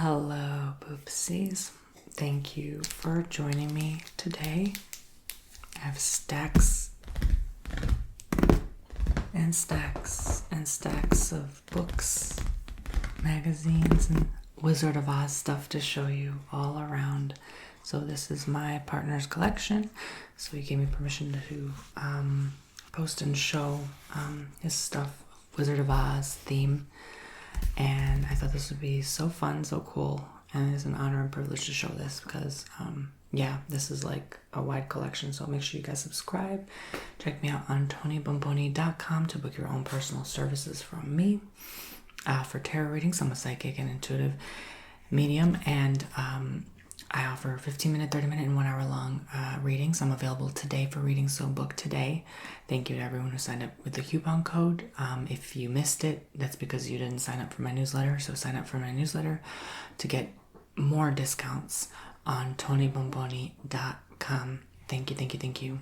Hello, Boopsies. Thank you for joining me today. I have stacks and stacks and stacks of books, magazines, and Wizard of Oz stuff to show you all around. So this is my partner's collection. So he gave me permission to post and show his stuff, Wizard of Oz theme. And I thought this would be so fun, so cool, and it's an honor and privilege to show this because, this is like a wide collection. So make sure you guys subscribe. Check me out on TonyBomboni.com to book your own personal services from me for tarot readings. I'm a psychic and intuitive medium, and I offer 15-minute, 30-minute, and 1 hour long readings. I'm available today for readings, so book today. Thank you to everyone who signed up with the coupon code. If you missed it, that's because you didn't sign up for my newsletter. So sign up for my newsletter to get more discounts on TonyBomboni.com. Thank you, thank you, thank you.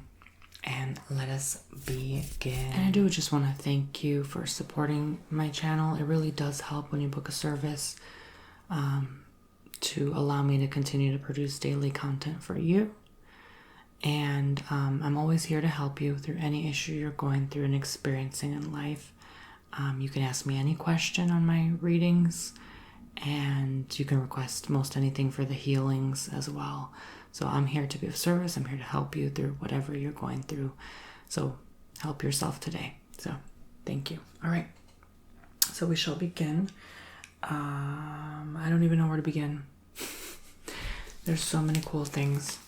And let us begin. And I do just want to thank you for supporting my channel. It really does help when you book a service to allow me to continue to produce daily content for you. And I'm always here to help you through any issue you're going through and experiencing in life. You can ask me any question on my readings, and you can request most anything for the healings as well. So I'm here to be of service. I'm here to help you through whatever you're going through. So help yourself today. So thank you. All right. So we shall begin. I don't even know where to begin. There's so many cool things.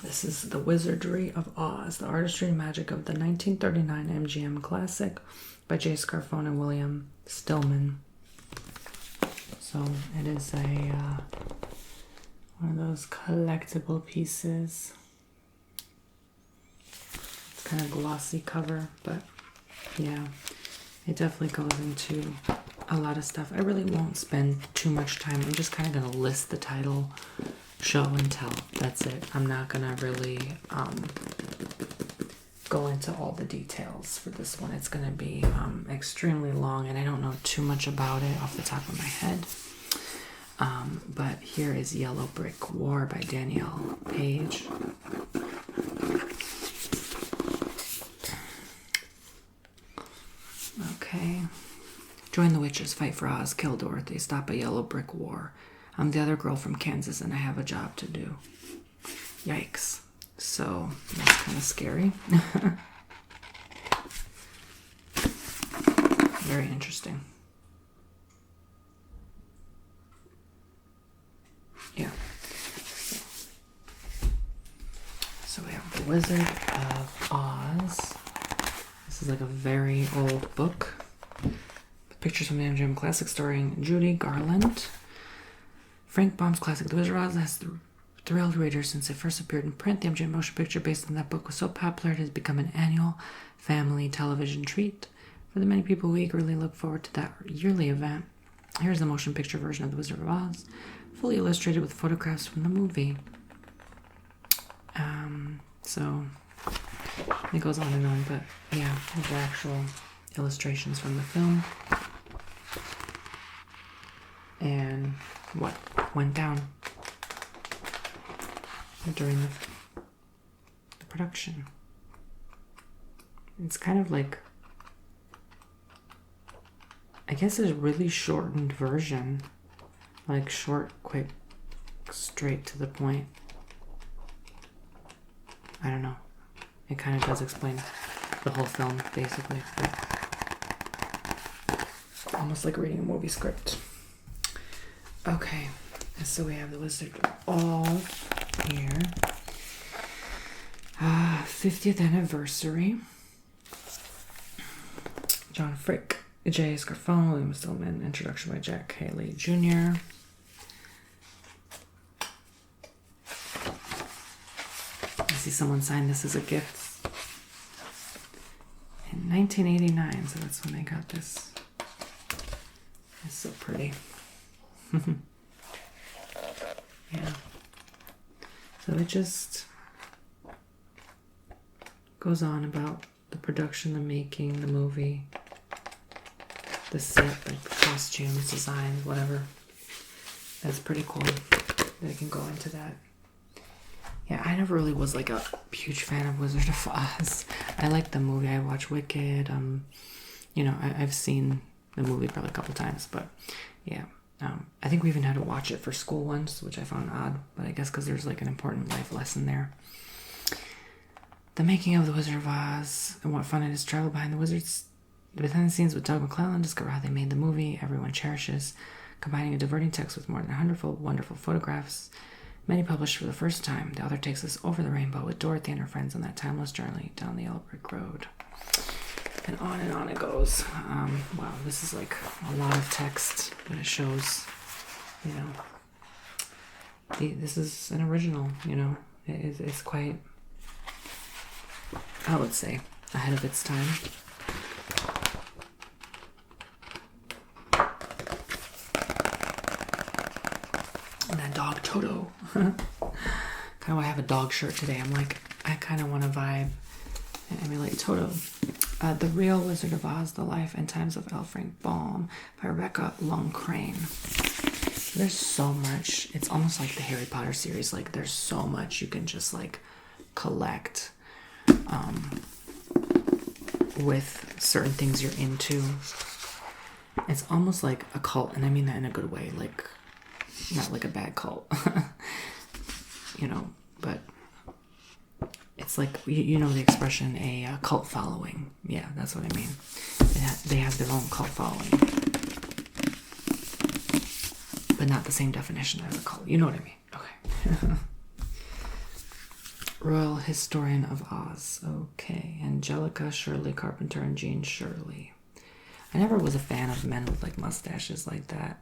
This is The Wizardry of Oz, the artistry and magic of the 1939 MGM classic by J. Scarfone and William Stillman. So it is a one of those collectible pieces. It's kind of glossy cover, but yeah, it definitely goes into a lot of stuff. I really won't spend too much time. I'm just kind of going to list the title, show and tell. That's it. I'm not going to really go into all the details for this one. It's going to be extremely long, and I don't know too much about it off the top of my head. But here is Yellow Brick War by Danielle Page. Okay. Join the witches, fight for Oz, kill Dorothy, stop a yellow brick war. I'm the other girl from Kansas and I have a job to do. Yikes. So that's kind of scary. Very interesting. Yeah. So we have The Wizard of Oz. This is like a very old book. Pictures from the MGM classic starring Judy Garland. Frank Baum's classic The Wizard of Oz has thrilled readers since it first appeared in print. The MGM motion picture based on that book was so popular it has become an annual family television treat for the many people who eagerly look forward to that yearly event. Here's the motion picture version of The Wizard of Oz, fully illustrated with photographs from the movie. So it goes on and on, but yeah, these are actual illustrations from the film. And what went down during the production. It's kind of like, I guess a really shortened version. Like short, quick, straight to the point. I don't know. It kind of does explain the whole film, basically. Almost like reading a movie script. Okay, so we have The Wizard of Oz here. 50th anniversary. John Frick, J. Scarfone, William Stillman, introduction by Jack Haley Jr. I see someone signed this as a gift in 1989, so that's when they got this. It's so pretty. Yeah. So it just goes on about the production, the making, the movie, the set, like the costumes, designs, whatever. That's pretty cool that it can go into that. Yeah, I never really was like a huge fan of Wizard of Oz. I like the movie. I watch Wicked. You know, I've seen the movie probably a couple times, but yeah. I think we even had to watch it for school once, which I found odd, but I guess because there's like an important life lesson there. The making of The Wizard of Oz and what fun it is to travel behind the scenes with Doug McClellan, discover how they made the movie everyone cherishes, combining a diverting text with more than 100 wonderful photographs, many published for the first time. The author takes us over the rainbow with Dorothy and her friends on that timeless journey down the yellow brick road. And on it goes. Wow, this is like a lot of text, but it shows, you know, this is an original, you know. It's quite, I would say, ahead of its time. And that dog Toto. Kind of, I have a dog shirt today. I'm like, I kind of want to vibe and emulate Toto. The Real Wizard of Oz, The Life and Times of L. Frank Baum by Rebecca Longcrane. There's so much. It's almost like the Harry Potter series. Like, there's so much you can just like collect with certain things you're into. It's almost like a cult, and I mean that in a good way. Like, not like a bad cult, you know, but it's like, you know the expression, a cult following. Yeah, that's what I mean. They have their own cult following. But not the same definition as a cult. You know what I mean. Okay. Royal Historian of Oz. Okay. Angelica Shirley Carpenter and Jean Shirley. I never was a fan of men with like mustaches like that.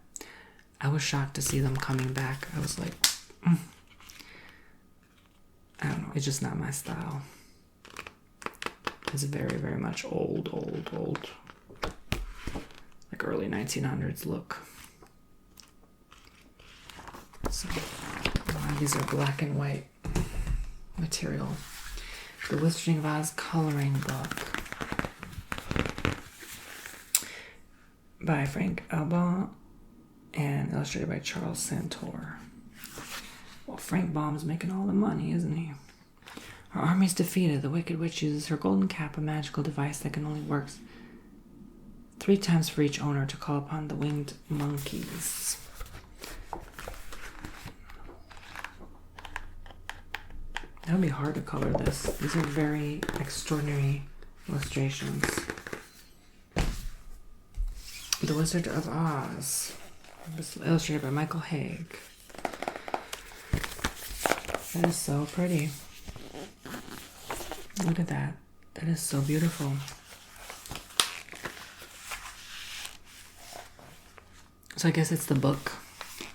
I was shocked to see them coming back. I was like, I don't know, it's just not my style. It's very, very much old. Like early 1900s look. So, these are black and white material. The Wizarding of Oz coloring book by Frank Alban and illustrated by Charles Santor. Well, Frank Baum's making all the money, isn't he? Her army's defeated. The Wicked Witch uses her golden cap, a magical device that can only work 3 times for each owner, to call upon the winged monkeys. That would be hard to color this. These are very extraordinary illustrations. The Wizard of Oz. This is illustrated by Michael Haig. That is so pretty. Look at that. That is so beautiful. So I guess it's the book,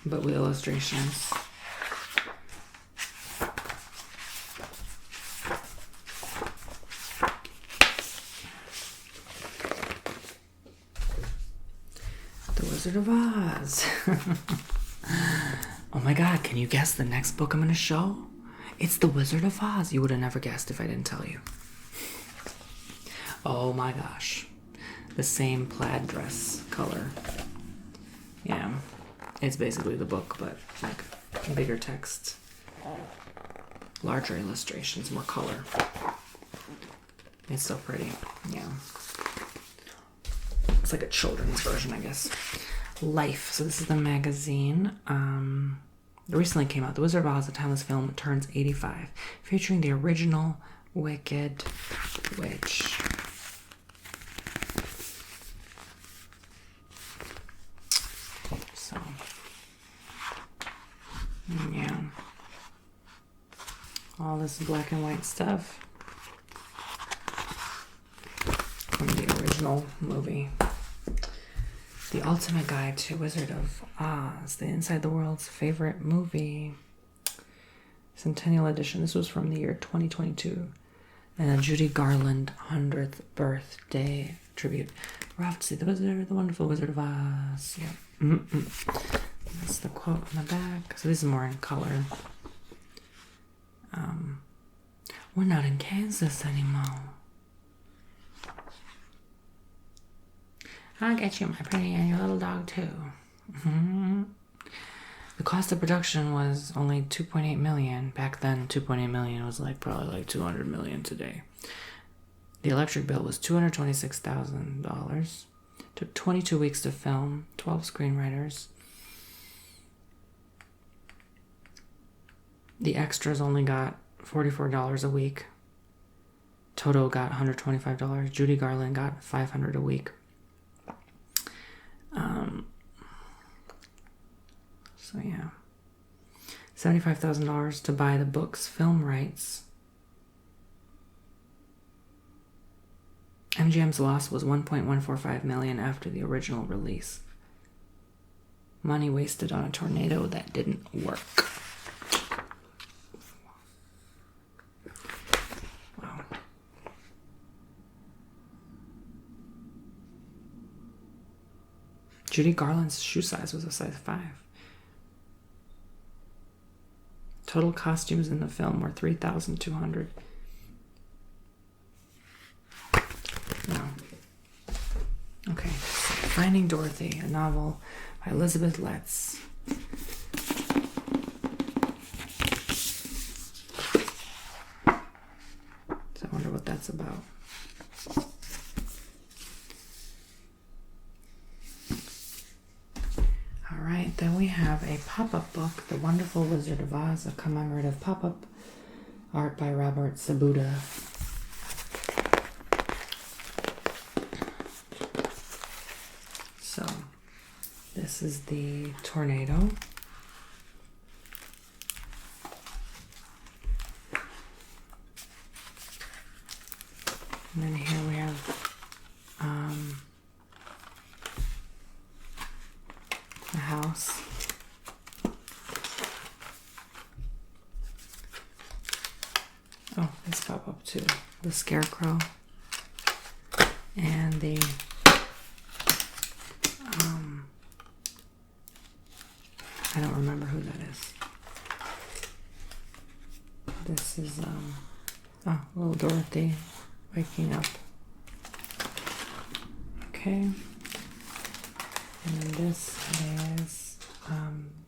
but with illustrations. The Wizard of Oz. Oh my God, can you guess the next book I'm going to show? It's The Wizard of Oz. You would have never guessed if I didn't tell you. Oh my gosh. The same plaid dress color. Yeah. It's basically the book, but like bigger text. Larger illustrations, more color. It's so pretty. Yeah. It's like a children's version, I guess. Life. So this is the magazine. It recently came out. The Wizard of Oz, a timeless film, turns 85, featuring the original Wicked Witch. So, yeah. All this black and white stuff from the original movie. The Ultimate Guide to Wizard of Oz, the Inside the World's Favorite Movie. Centennial Edition. This was from the year 2022. And a Judy Garland 100th birthday tribute. We're off to see the wonderful Wizard of Oz. Yeah. That's the quote on the back. So this is more in color. We're not in Kansas anymore. I'll get you, my pretty, and your little dog too. The cost of production was only 2.8 million. Back then, 2.8 million was like probably like 200 million today. The electric bill was $226,000. Took 22 weeks to film, 12 screenwriters. The extras only got $44 a week. Toto got $125. Judy Garland got $500 a week. So yeah, $75,000 to buy the book's film rights. MGM's loss was $1.145 million after the original release. Money wasted on a tornado that didn't work. Wow. Judy Garland's shoe size was a size 5. Total costumes in the film were 3,200. No. Okay. Finding Dorothy, a novel by Elizabeth Letts. So I wonder what that's about. Alright, then we have a pop-up book, The Wonderful Wizard of Oz, a commemorative pop-up, art by Robert Sabuda. So, this is the tornado. And then here we have a house. Oh, this pop up too. The scarecrow and the I don't remember who that is. This is little Dorothy waking up. Okay. And then this is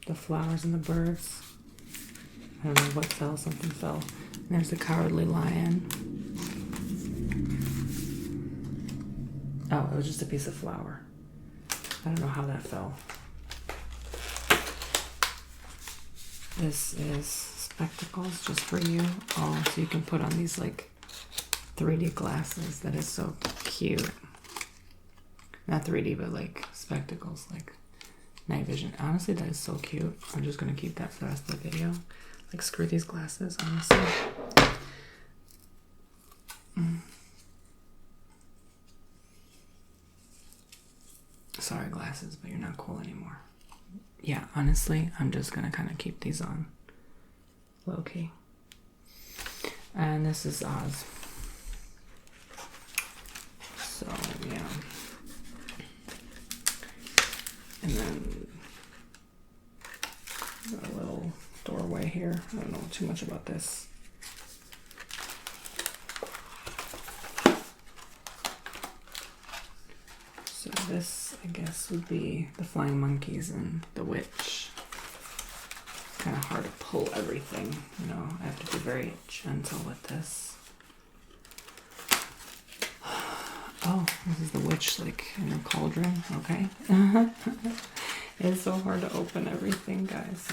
the flowers and the birds. I don't know what fell, something fell. And there's the Cowardly Lion. Oh, it was just a piece of flower. I don't know how that fell. This is spectacles just for you. Oh, so you can put on these like 3D glasses. That is so cute. Not 3D, but like spectacles, like night vision. Honestly, that is so cute. I'm just gonna keep that for the rest of the video. Like, screw these glasses, honestly. Sorry, glasses, but you're not cool anymore. Yeah, honestly, I'm just gonna kind of keep these on low-key. And this is Oz. So, yeah. And then a little doorway here. I don't know too much about this. So this, I guess, would be the flying monkeys and the witch. Kind of hard to pull everything, you know. I have to be very gentle with this. Oh, this is the witch, like, in a cauldron. Okay. It's so hard to open everything, guys.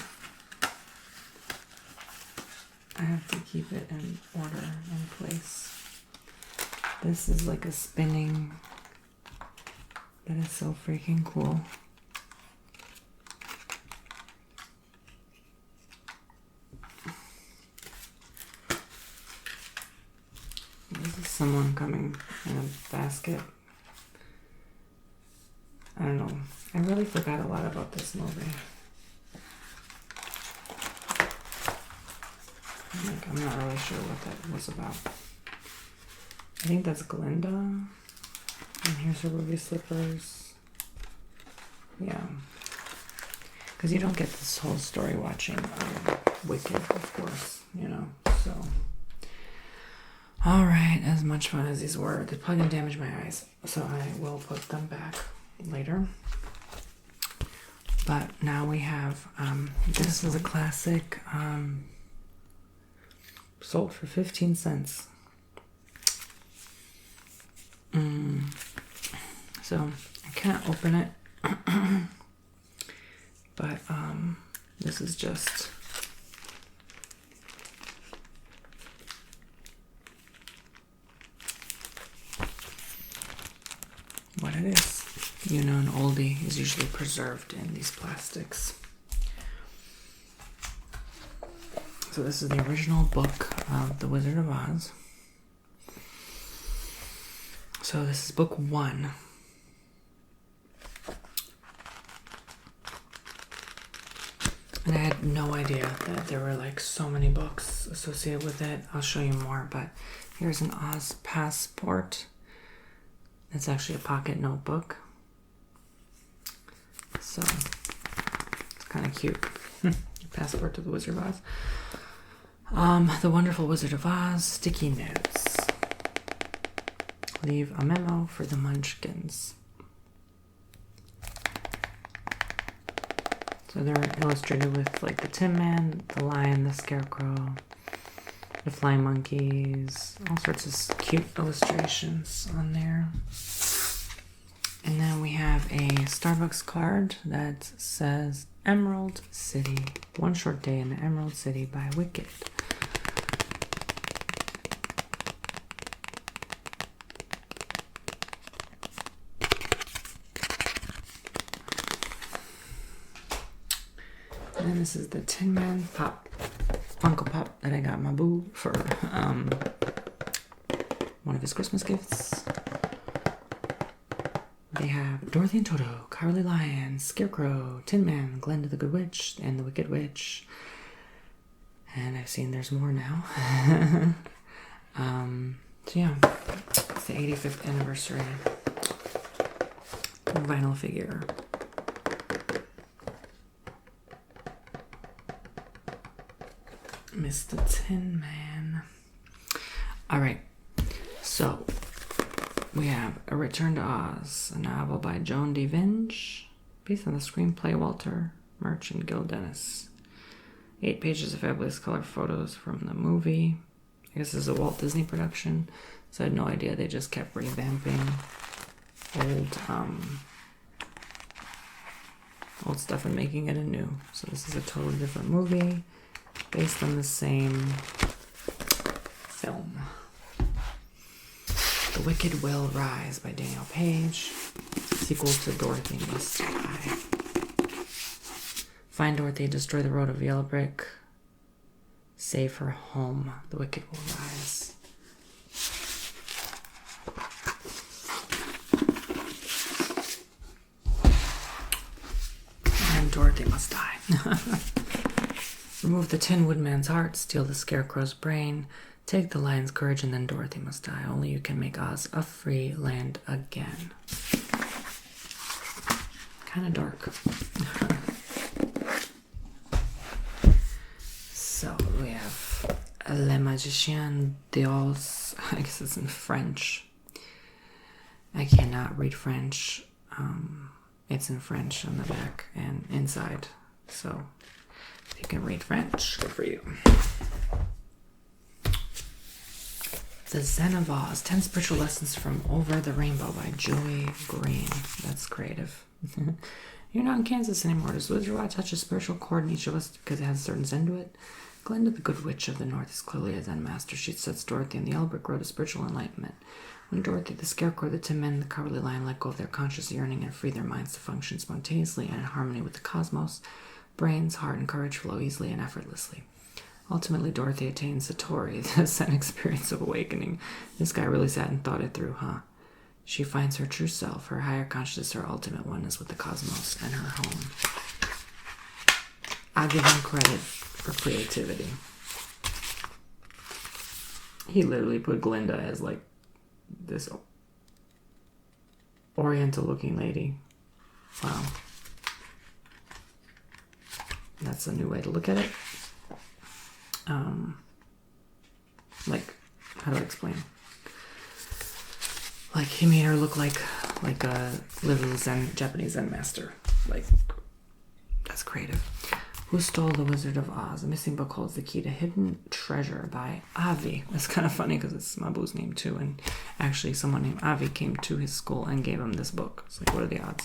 I have to keep it in order, in place. This is like a spinning. That is so freaking cool. This is someone coming in a basket. I don't know. I really forgot a lot about this movie. I'm not really sure what that was about. I think that's Glinda. And here's her ruby slippers. Yeah. Because you don't get this whole story watching Wicked, of course, you know, so. Alright, as much fun as these were, they're probably going to damage my eyes, so I will put them back later. But now we have, this is a classic, sold for 15 cents. So I can't open it, but this is just what it is. You know, an oldie is usually preserved in these plastics. So this is the original book of The Wizard of Oz. So this is book 1. And I had no idea that there were like so many books associated with it. I'll show you more, but here's an Oz passport. It's actually a pocket notebook. So it's kind of cute. Passport to the Wizard of Oz. The Wonderful Wizard of Oz, sticky notes. Leave a memo for the Munchkins. So they're illustrated with like the Tin Man, the Lion, the Scarecrow, the Flying Monkeys, all sorts of cute illustrations on there. And then we have a Starbucks card that says Emerald City, One Short Day in the Emerald City by Wicked. And then this is the Tin Man Pop, Funko Pop that I got my boo for one of his Christmas gifts. They have Dorothy and Toto, Cowardly Lion, Scarecrow, Tin Man, Glinda the Good Witch, and the Wicked Witch. And I've seen there's more now. So yeah, it's the 85th anniversary vinyl figure. Mr. Tin Man. Alright, so we have A Return to Oz, a novel by Joan D. Vinge, based on the screenplay Walter Murch and Gil Dennis. 8 pages of fabulous color photos from the movie. I guess this is a Walt Disney production, so I had no idea. They just kept revamping old stuff and making it anew. So this is a totally different movie based on the same film. The Wicked Will Rise by Daniel Page. Sequel to Dorothy Must Die. Find Dorothy, destroy the road of yellow brick. Save her home. The Wicked Will Rise. And Dorothy Must Die. Remove the Tin Woodman's heart, steal the Scarecrow's brain, take the Lion's courage, and then Dorothy must die. Only you can make Oz a free land again. Kind of dark. So we have Le Magicien d'Oz. I guess it's in French. I cannot read French. It's in French on the back and inside. So if you can read French, good for you. The Zen of Oz, 10 Spiritual Lessons from Over the Rainbow by Joey Green. That's creative. You're not in Kansas anymore. Does Wizard of Oz touch a spiritual chord in each of us because it has a certain Zen to it? Glinda, the Good Witch of the North, is clearly a Zen master. She sets Dorothy on the yellow brick road to spiritual enlightenment. When Dorothy, the Scarecrow, the Tin Man, and the Cowardly Lion let go of their conscious yearning and free their minds to function spontaneously and in harmony with the cosmos, brains, heart, and courage flow easily and effortlessly. Ultimately, Dorothy attains Satori, the Zen experience of awakening. This guy really sat and thought it through, huh? She finds her true self, her higher consciousness, her ultimate oneness with the cosmos and her home. I give him credit for creativity. He literally put Glinda as like this oriental looking lady. Wow. That's a new way to look at it. Like, how do I explain? Like, he made her look like a literal Zen, Japanese Zen master. Like, That's creative. Who Stole the Wizard of Oz? The missing book holds the key to hidden treasure by Avi. That's kind of funny because it's Mabu's name too. And actually someone named Avi came to his school and gave him this book. It's like, what are the odds?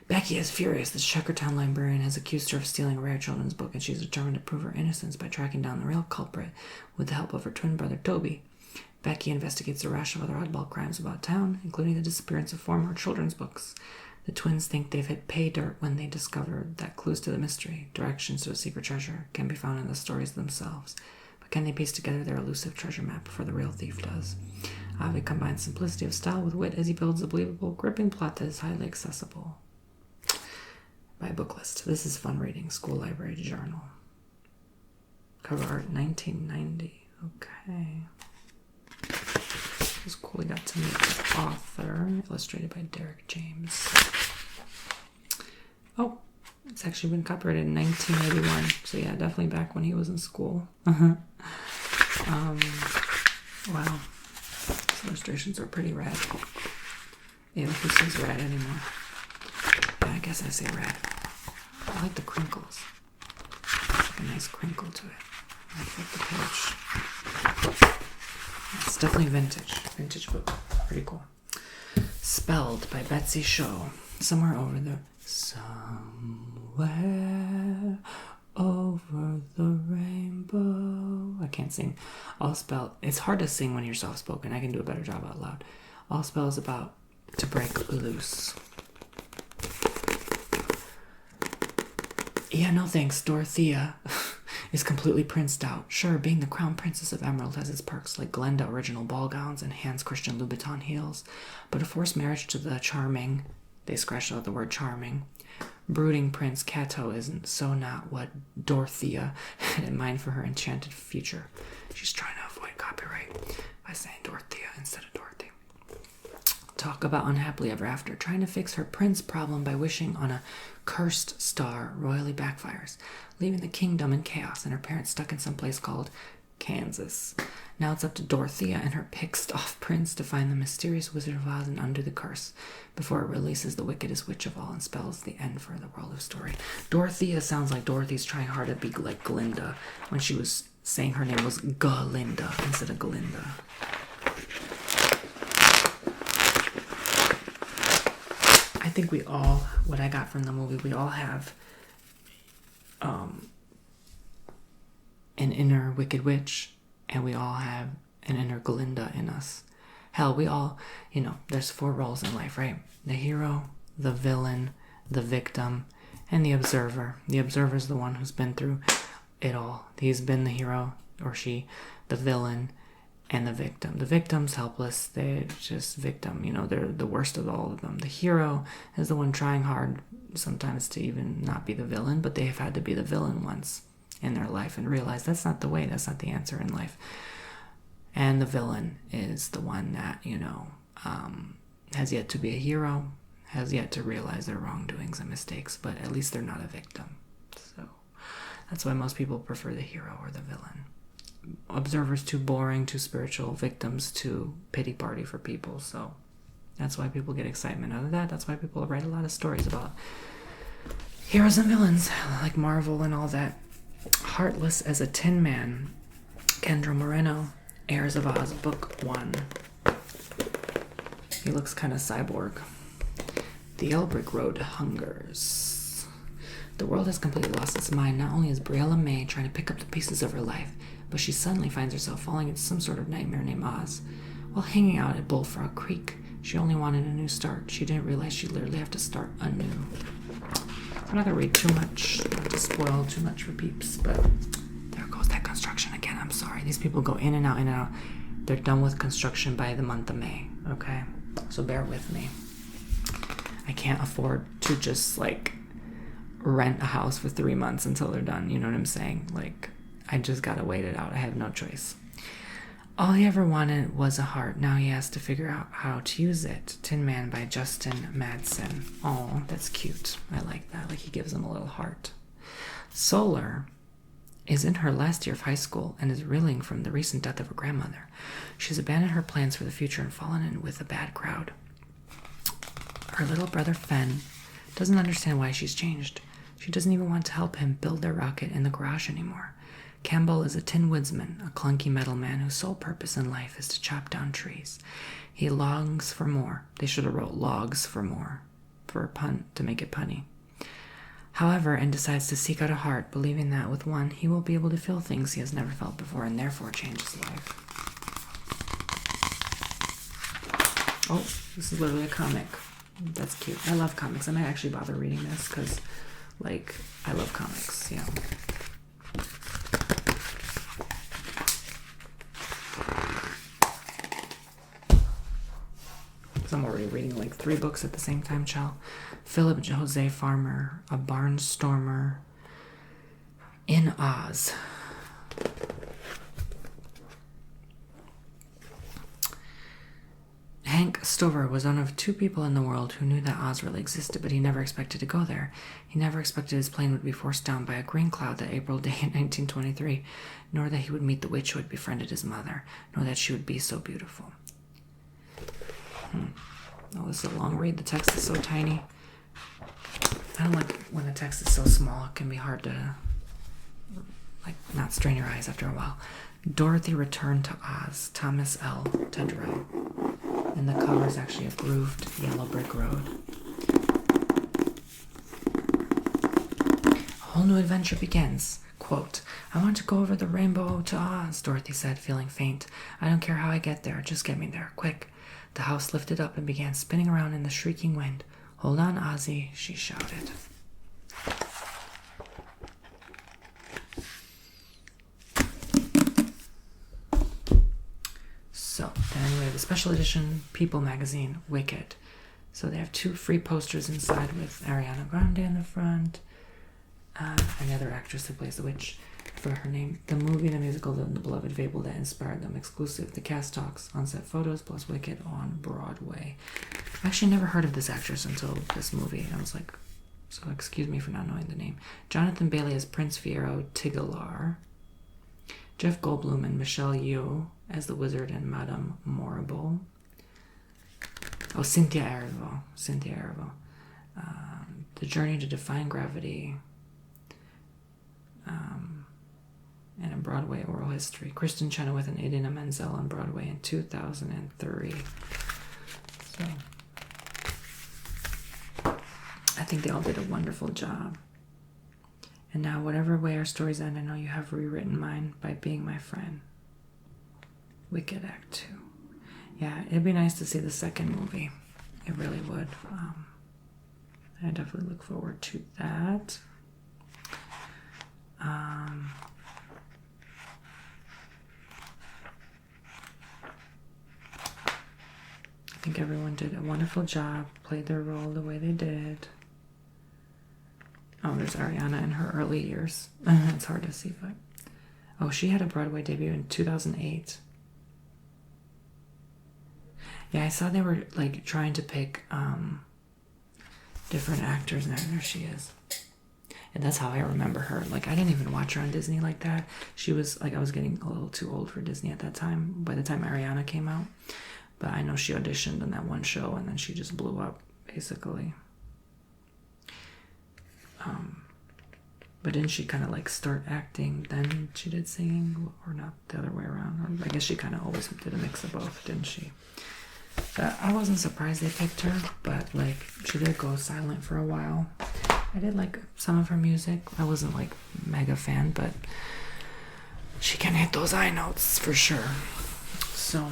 Becky is furious. The Checkertown librarian has accused her of stealing a rare children's book, and she's determined to prove her innocence by tracking down the real culprit with the help of her twin brother Toby. Becky investigates a rash of other oddball crimes about town, including the disappearance of former children's books. The twins think they've hit pay dirt when they discovered that clues to the mystery, directions to a secret treasure, can be found in the stories themselves. But can they piece together their elusive treasure map before the real thief does? Avi combines simplicity of style with wit as he builds a believable, gripping plot that is highly accessible. By book list. This is fun reading. School Library Journal. Cover art 1990. Okay. It was cool. We got to meet the author. Illustrated by Derek James. Oh, it's actually been copyrighted in 1981. So yeah, definitely back when he was in school. Wow. These illustrations are pretty rad. Yeah, who says rad anymore? Yeah, I guess I say rad. I like the crinkles. Like a nice crinkle to it. I like the page. It's definitely vintage. Vintage book. Pretty cool. Spelled by Betsy Shaw. Somewhere over the rainbow. I can't sing. All spell. It's hard to sing when you're soft spoken. I can do a better job out loud. All spell is about to break loose. Yeah, no thanks. Dorothea is completely princed out. Sure, being the crown princess of Emerald has its perks, like Glenda original ball gowns and Hans Christian Louboutin heels. But a forced marriage to the charming, they scratched out the word charming, brooding Prince Cato isn't so not what Dorothea had in mind for her enchanted future. She's trying to avoid copyright by saying Dorothea instead of Dorothy. Talk about unhappily ever after. Trying to fix her prince problem by wishing on a cursed star royally backfires, leaving the kingdom in chaos and her parents stuck in some place called Kansas. Now it's up to Dorothea and her pissed off prince to find the mysterious Wizard of Oz and undo the curse before it releases the wickedest witch of all and spells the end for the world of story. Dorothea sounds like Dorothy's trying hard to be like Glinda when she was saying her name was Galinda instead of Galinda. I think we all, what I got from the movie, we all have an inner wicked witch, and we all have an inner Galinda in us. Hell, we all, there's 4 roles in life, right? The hero, the villain, the victim, and the observer. The observer is the one who's been through it all. He's been the hero, or she, the villain, and the victim. The victim's helpless. They're just victim. They're the worst of all of them. The hero is the one trying hard sometimes to even not be the villain, but they have had to be the villain once in their life and realize that's not the way. That's not the answer in life. And the villain is the one that, has yet to be a hero, has yet to realize their wrongdoings and mistakes, but at least they're not a victim. So that's why most people prefer the hero or the villain. Observers too boring, too spiritual, victims too pity party for people. So that's why people get excitement out of that. That's why people write a lot of stories about heroes and villains like Marvel and all that. Heartless as a Tin Man. Kendra Moreno, Heirs of Oz, Book 1. He looks kind of cyborg. The Elbrick Road hungers. The world has completely lost its mind. Not only is Briella May trying to pick up the pieces of her life, but she suddenly finds herself falling into some sort of nightmare named Oz. While hanging out at Bullfrog Creek, she only wanted a new start. She didn't realize she'd literally have to start anew. I'm not going to read too much, not to spoil too much for peeps, but there goes that construction again. I'm sorry. These people go in and out, in and out. They're done with construction by the month of May, okay? So bear with me. I can't afford to just, rent a house for 3 months until they're done. You know what I'm saying? I just gotta wait it out. I have no choice. All he ever wanted was a heart. Now he has to figure out how to use it. Tin Man by Justin Madsen. Oh, that's cute. I like that. He gives him a little heart. Solar is in her last year of high school and is reeling from the recent death of her grandmother. She's abandoned her plans for the future and fallen in with a bad crowd. Her little brother Fen doesn't understand why she's changed. She doesn't even want to help him build their rocket in the garage anymore. Campbell is a tin woodsman, a clunky metal man whose sole purpose in life is to chop down trees. He longs for more. They should have wrote logs for more, for a pun, to make it punny. However, and decides to seek out a heart, believing that with one, he will be able to feel things he has never felt before and therefore change his life. Oh, this is literally a comic. That's cute. I love comics. I might actually bother reading this because, like, I love comics, you know. I'm already reading like 3 books at the same time, child. Philip Jose Farmer, a barnstormer in Oz. Hank Stover was one of 2 people in the world who knew that Oz really existed, but he never expected to go there. He never expected his plane would be forced down by a green cloud that April day in 1923, nor that he would meet the witch who had befriended his mother, nor that she would be so beautiful. Oh, this is a long read. The text is so tiny. I don't like when the text is so small. It can be hard to, like, not strain your eyes after a while. Dorothy Returned to Oz, Thomas L. Tedrow. And the cover is actually a grooved yellow brick road. A whole new adventure begins. Quote, I want to go over the rainbow to Oz, Dorothy said, feeling faint. I don't care how I get there. Just get me there, quick. The house lifted up and began spinning around in the shrieking wind. Hold on, Ozzy, she shouted. So, then we have the special edition People magazine, Wicked. So they have 2 free posters inside with Ariana Grande in the front. Another actress who plays the witch. For her name, the movie, the musical, the beloved fable that inspired them. Exclusive, the cast talks, on-set photos, plus Wicked on Broadway. I've actually never heard of this actress until this movie. I was like, so excuse me for not knowing the name. Jonathan Bailey as Prince Fiero Tigelaar. Jeff Goldblum and Michelle Yeoh as the wizard and Madame Morrible. Oh, Cynthia Erivo. The Journey to Defying Gravity. And a Broadway oral history. Kristen Chenoweth and Idina Menzel on Broadway in 2003. So, I think they all did a wonderful job. And now, whatever way our stories end, I know you have rewritten mine by being my friend. Wicked Act 2. Yeah, it'd be nice to see the second movie. It really would. I definitely look forward to that. I think everyone did a wonderful job, played their role the way they did. Oh, there's Ariana in her early years. It's hard to see, but... Oh, she had a Broadway debut in 2008. Yeah, I saw they were, like, trying to pick different actors, and there she is. And that's how I remember her. Like, I didn't even watch her on Disney like that. She was, like, I was getting a little too old for Disney at that time, by the time Ariana came out. But I know she auditioned in that one show, and then she just blew up, basically. But didn't she kind of, like, start acting, then she did singing, or not the other way around? Or I guess she kind of always did a mix of both, didn't she? But I wasn't surprised they picked her, but, like, she did go silent for a while. I did like some of her music. I wasn't, like, mega fan, but she can hit those high notes for sure. So,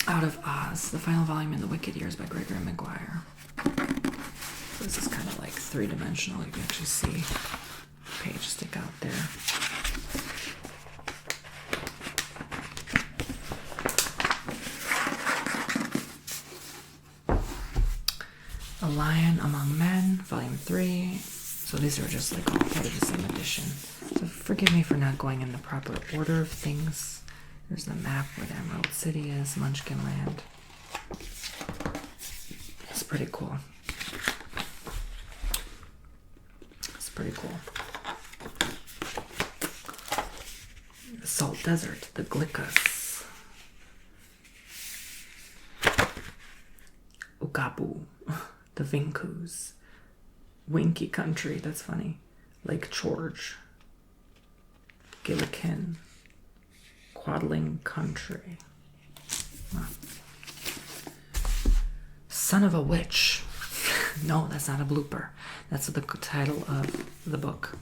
Out of Oz, the final volume in the Wicked Years by Gregory Maguire. This is kind of like 3-dimensional. You can actually see the page stick out there. A Lion Among Men, Volume 3. So these are just like all part of the same edition. So forgive me for not going in the proper order of things. There's the map where the Emerald City is, Munchkin Land. It's pretty cool. It's pretty cool. The Salt Desert, the Glickas. Ukapu, the Vinkus. Winky Country, that's funny. Lake George. Gillikin. Quadling Country. Huh. Son of a Witch. No, that's not a blooper. That's the title of the book.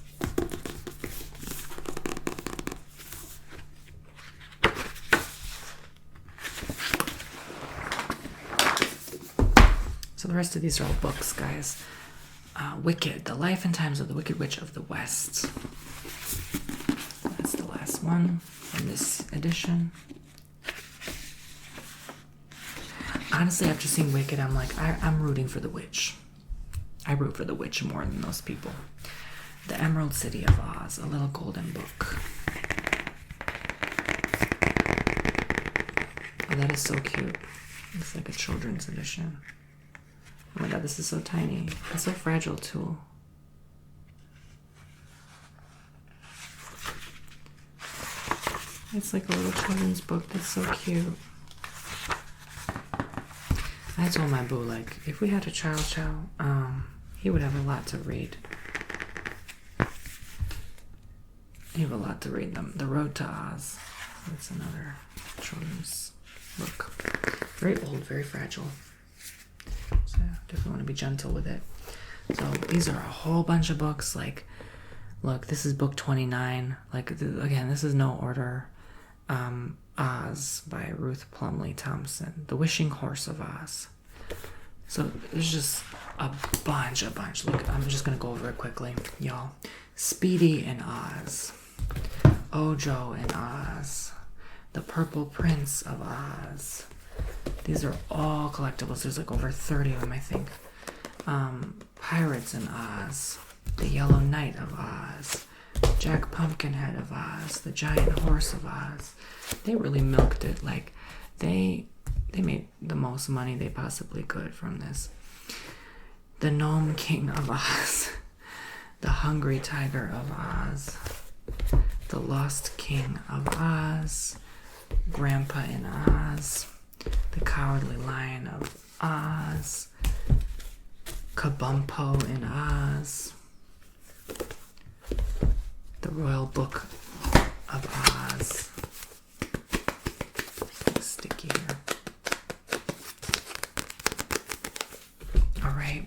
So the rest of these are all books, guys. Wicked, The Life and Times of the Wicked Witch of the West. That's the last one in this edition. Honestly, after seeing Wicked, I'm like, I'm rooting for the witch. I root for the witch more than those people. The Emerald City of Oz, a little golden book. Oh, that is so cute. It's like a children's edition. Oh my god, this is so tiny. It's so fragile too. It's like a little children's book that's so cute. I told my boo, like, if we had a child, he would have a lot to read. He have a lot to read. The Road to Oz. That's another children's book. Very old, very fragile. So definitely want to be gentle with it. So these are a whole bunch of books. Like, look, this is book 29. Like, again, this is no order. Oz by Ruth Plumley Thompson. The Wishing Horse of Oz. So there's just a bunch. Look, I'm just going to go over it quickly, y'all. Speedy in Oz. Ojo in Oz. The Purple Prince of Oz. These are all collectibles. There's like over 30 of them, I think. Pirates in Oz. The Yellow Knight of Oz. Jack Pumpkinhead of Oz. The Giant Horse of Oz. They really milked it. Like, they made the most money they possibly could from this. The Gnome King of Oz. The Hungry Tiger of Oz. The Lost King of Oz. Grandpa in Oz. The Cowardly Lion of Oz. Kabumpo in Oz. The Royal Book of Oz. Sticky here. Alright.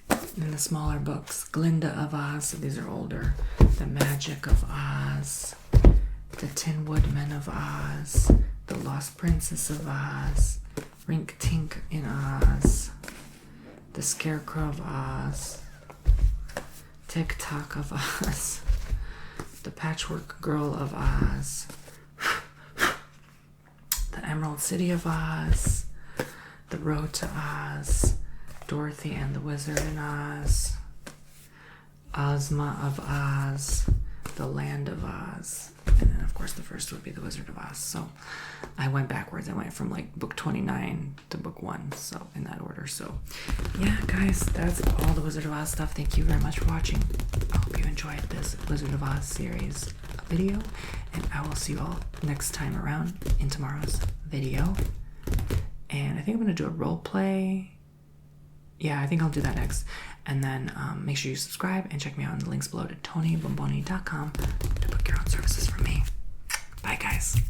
And the smaller books. Glinda of Oz. So these are older. The Magic of Oz. The Tin Woodman of Oz. The Lost Princess of Oz. Rink Tink in Oz. The Scarecrow of Oz. Tick Tock of Oz. The Patchwork Girl of Oz. The Emerald City of Oz. The Road to Oz. Dorothy and the Wizard in Oz. Ozma of Oz. The Land of Oz. And then, of course, the first would be The Wizard of Oz. So I went backwards. I went from like book 29 to book 1. So in that order. So yeah, guys, that's all the Wizard of Oz stuff. Thank you very much for watching. I hope you enjoyed this Wizard of Oz series video. And I will see you all next time around in tomorrow's video. And I think I'm going to do a role play. Yeah, I think I'll do that next. And then make sure you subscribe and check me out in the links below to TonyBomboni.com to book your own services from me. Bye, guys.